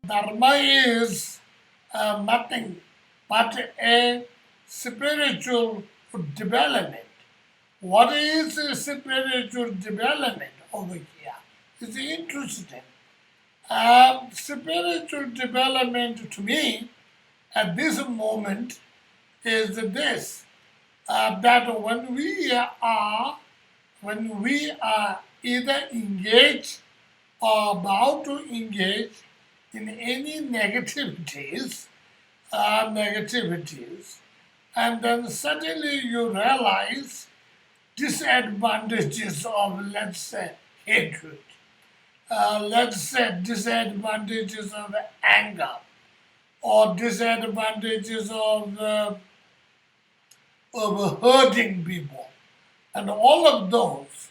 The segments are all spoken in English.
Dharma is nothing but a spiritual development. What is a spiritual development over here? It's interesting. Spiritual development to me at this moment is this, that when we are either engaged or about to engage in any negativities, and then suddenly you realize disadvantages of, let's say, hatred, let's say disadvantages of anger, or disadvantages of hurting people, and all of those.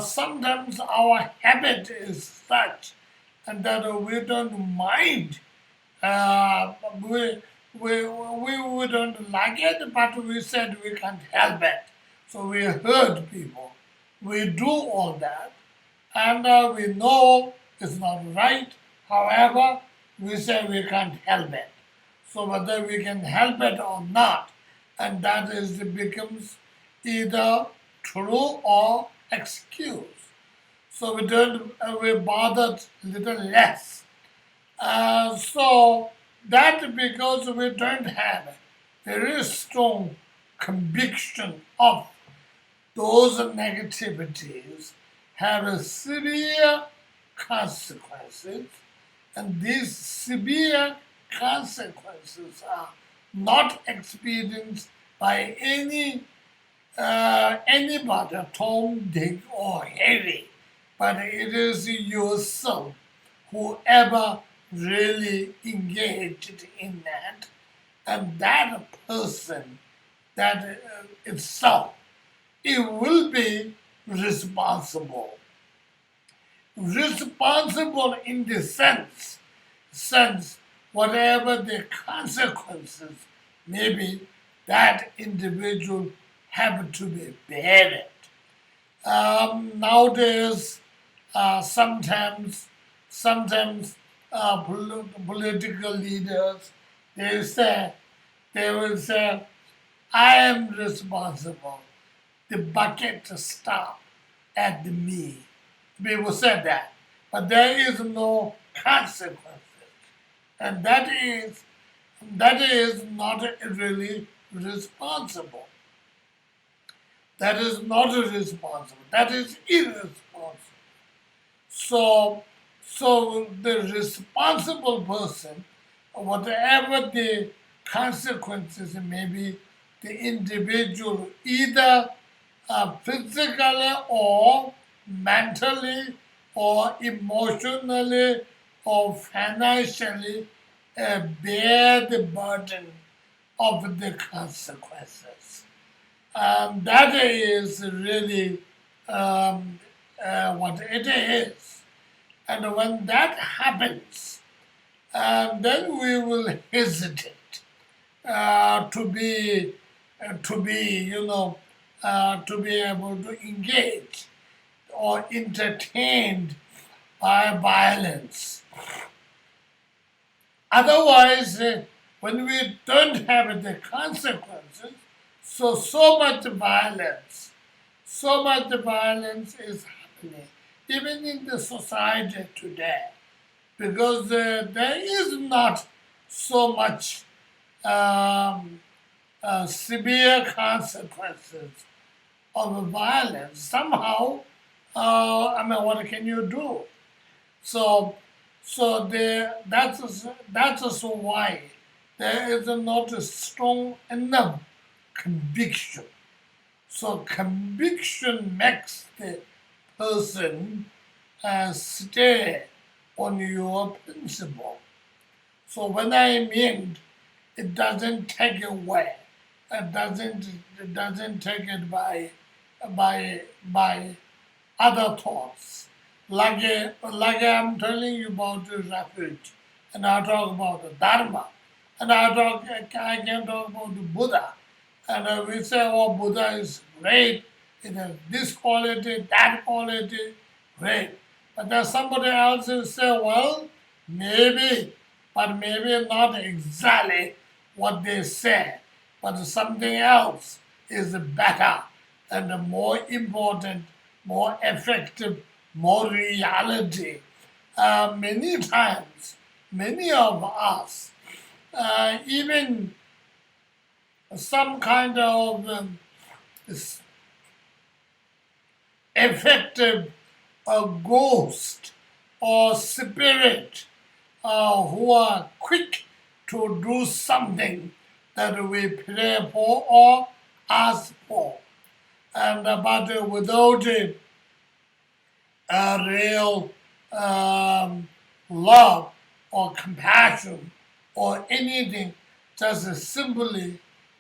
Sometimes our habit is such, and that we don't mind. Uh, we, we don't like it, but we said we can't help it. So we hurt people. We do all that, and we know it's not right. However, we say we can't help it. So whether we can help it or not, and that is becomes either true or excuse. So we bothered little less. So that because we don't have very strong conviction of those negativities have a severe consequences, and these severe consequences are not experienced by anybody, Tom, Dick, or Harry, but it is yourself, whoever really engaged in that, and that person, that itself, it will be responsible. Responsible in the sense whatever the consequences may be, that individual have to be bear it. Nowadays, sometimes political leaders, they will say, I am responsible. The bucket stop at me. People say that, but there is no consequences, and that is not really responsible. That is not responsible. That is irresponsible. So the responsible person, whatever the consequences may be, the individual either physically or mentally or emotionally or financially bear the burden of the consequences. That is really what it is. And when that happens, then we will hesitate to be, to be able to engage or entertained by violence. Otherwise, when we don't have the consequences, so much violence is happening, even in the society today, because there is not so much severe consequences of violence. Somehow, what can you do? That's why there is not a strong enough conviction. So conviction makes the person stay on your principle. So when I mean, it doesn't take away, it doesn't take it by other thoughts. Like I'm telling you about the refuge, and I talk about the Dharma, and I can talk about the Buddha, and we say, oh, Buddha is great, it has this quality, that quality, great. But there's somebody else who say, well, maybe, but maybe not exactly what they say, but something else is better and more important, more effective, more reality. Many times, many of us, even some kind of effective ghost or spirit who are quick to do something that we pray for or ask for, and but without a real love or compassion or anything, just simply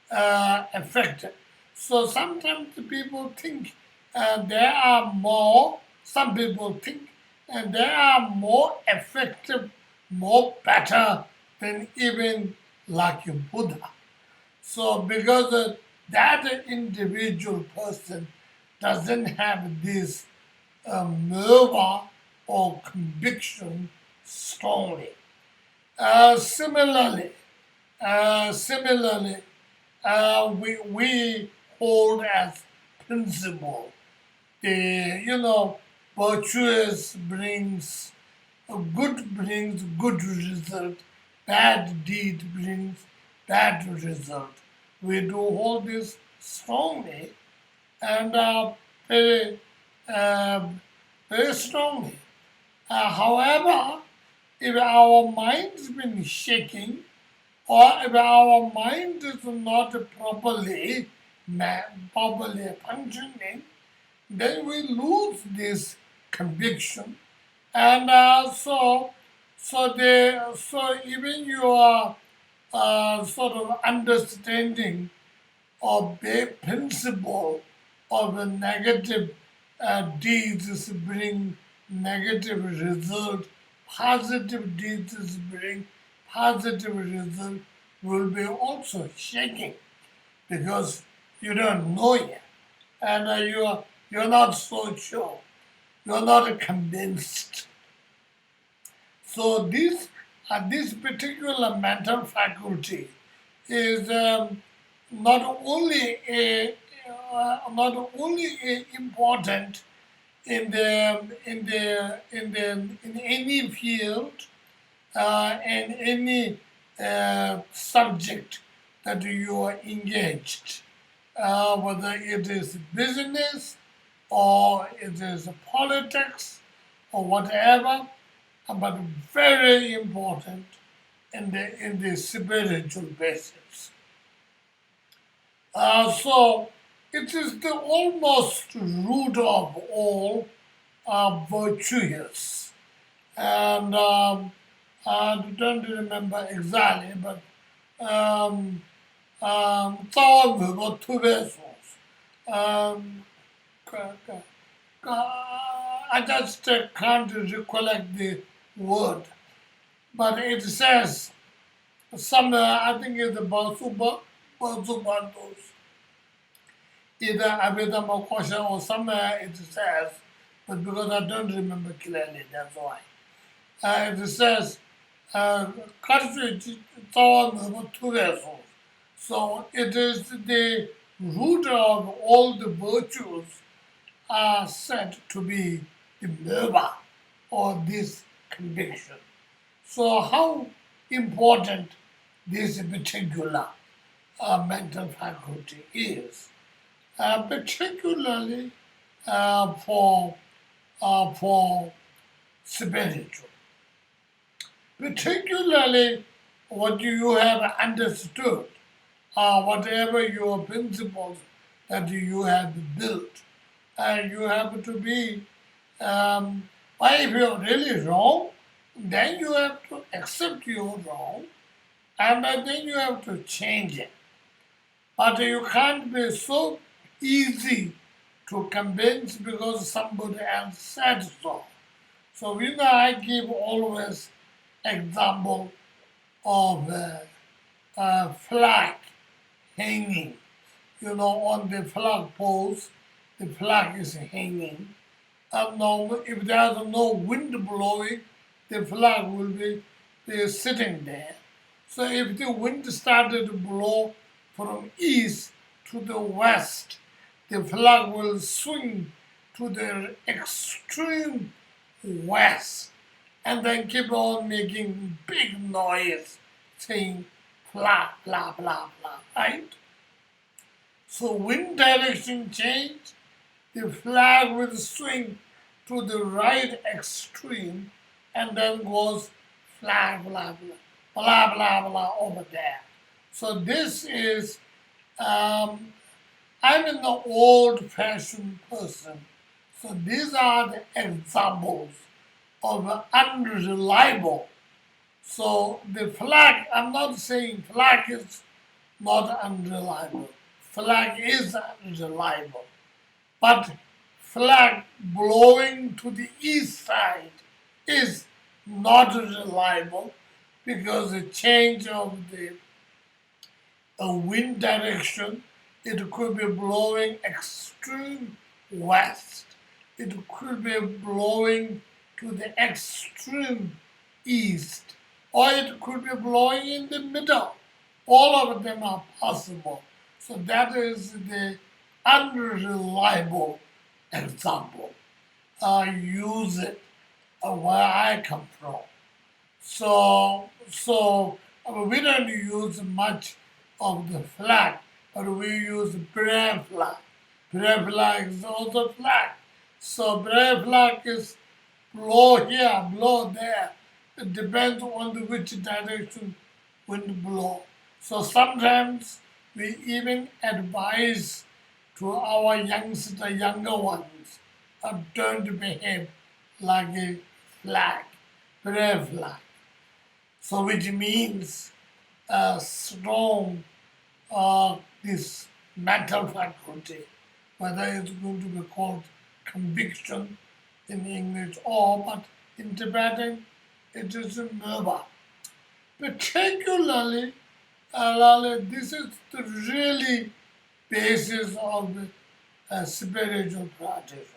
affected. So sometimes the people think there are more, some people think there are more effective, more better than even like a Buddha. So because that individual person doesn't have this nerve or conviction strongly. Similarly, similarly, we hold as principle the virtuous brings good result, bad deed brings bad result. We do hold this strongly and very very strongly. However, if our mind's been shaking, or if our mind is not properly functioning, then we lose this conviction, and so even your sort of understanding of the principle of the negative deeds bring negative result, positive deeds bring positive result will be also shaking because you don't know yet, and you're not so sure, you're not convinced. So this particular mental faculty is not only important in any field and any subject that you are engaged, whether it is business or it is politics or whatever, but very important in the spiritual basis. So it is the almost root of all virtues, and I don't remember exactly, but早晚我特别说I just can't recollect the word, but it says somewhere, I think it's Basubantos, either Abhidhamma Kosha or somewhere it says, but because I don't remember clearly, that's why. It says, so it is the root of all the virtues are said to be the nirvana or this conviction. So how important this particular mental faculty is, particularly for spiritual. Particularly what you have understood, whatever your principles that you have built, and you have to be, if you're really wrong, then you have to accept you're wrong, and then you have to change it. But you can't be so easy to convince because somebody else said so. So I give always example of a flag hanging. On the flag post, the flag is hanging. And now, if there's no wind blowing, the flag will be sitting there. So if the wind started to blow from east to the west, the flag will swing to the extreme west and then keep on making big noise, saying blah, blah, blah, blah, right? So wind direction change, the flag will swing to the right extreme and then goes blah, blah, blah, blah, blah, blah over there. So this is, I'm an old-fashioned person. So these are the examples of unreliable. So the flag, I'm not saying flag is not unreliable. Flag is unreliable. But flag blowing to the east side is not reliable because the change of the wind direction, it could be blowing extreme west. It could be blowing to the extreme east, or it could be blowing in the middle. All of them are possible. So that is the unreliable example. I use it where I come from. So we don't use much of the flag, but we use prayer flag. Prayer flag is also flag. So prayer flag is blow here, blow there. It depends on which direction wind blow. So sometimes we even advise to our younger ones, don't behave like a flag, prayer flag. So which means strong this mental faculty, whether it's going to be called conviction in English but in Tibetan it is nirvana. Particularly, this is the really basis of the spiritual practitioners.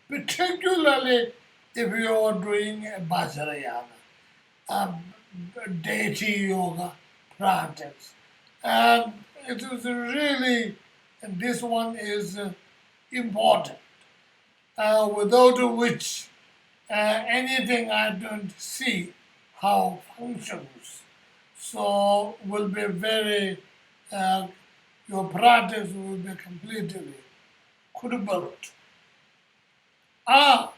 Particularly if you are doing a Vajrayana, a deity yoga practice. And it is really, and this one is important, without which anything I don't see how functions. So will be very, your practice will be completely crippled. The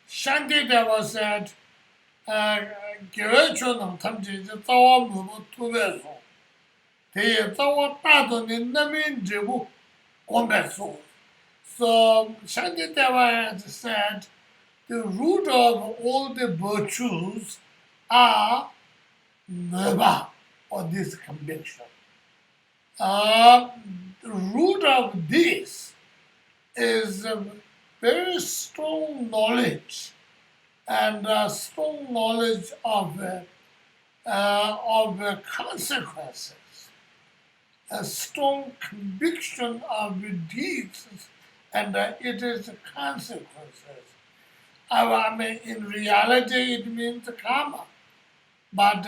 Shantideva said, Gyöchönam tamji zawa mubu tubesu, teye zawa tado ni namin jibu gombesu. So Shantideva has said, the root of all the virtues are nirvana, or this conviction. The root of this is a very strong knowledge, and strong knowledge of consequences, a strong conviction of the deeds, and it is the consequences. I mean, in reality, it means karma, but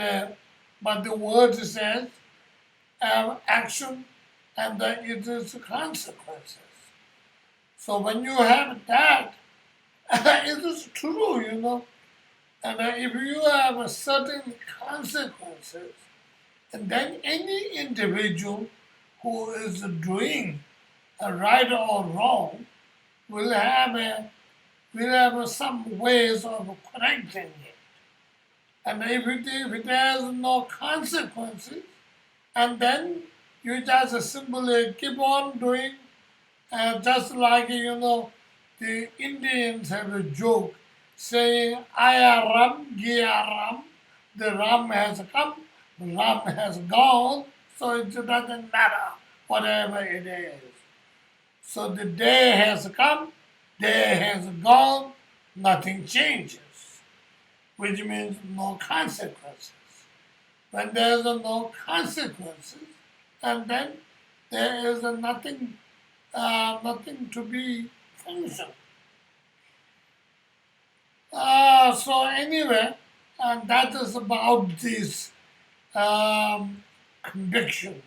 the word says action, and it is consequences. So when you have that, it is true, And if you have certain consequences, and then any individual who is doing right or wrong will have some ways of correcting it. And if there's no consequences, and then you just simply keep on doing, just like, the Indians have a joke saying, Aya Ram, Gia Ram, the Ram has come, Ram has gone, so it doesn't matter, whatever it is. So the day has come, day has gone, nothing changes, which means no consequences. When there's no consequences, and then there is nothing to be functioned. So anyway, that is about these um, convictions.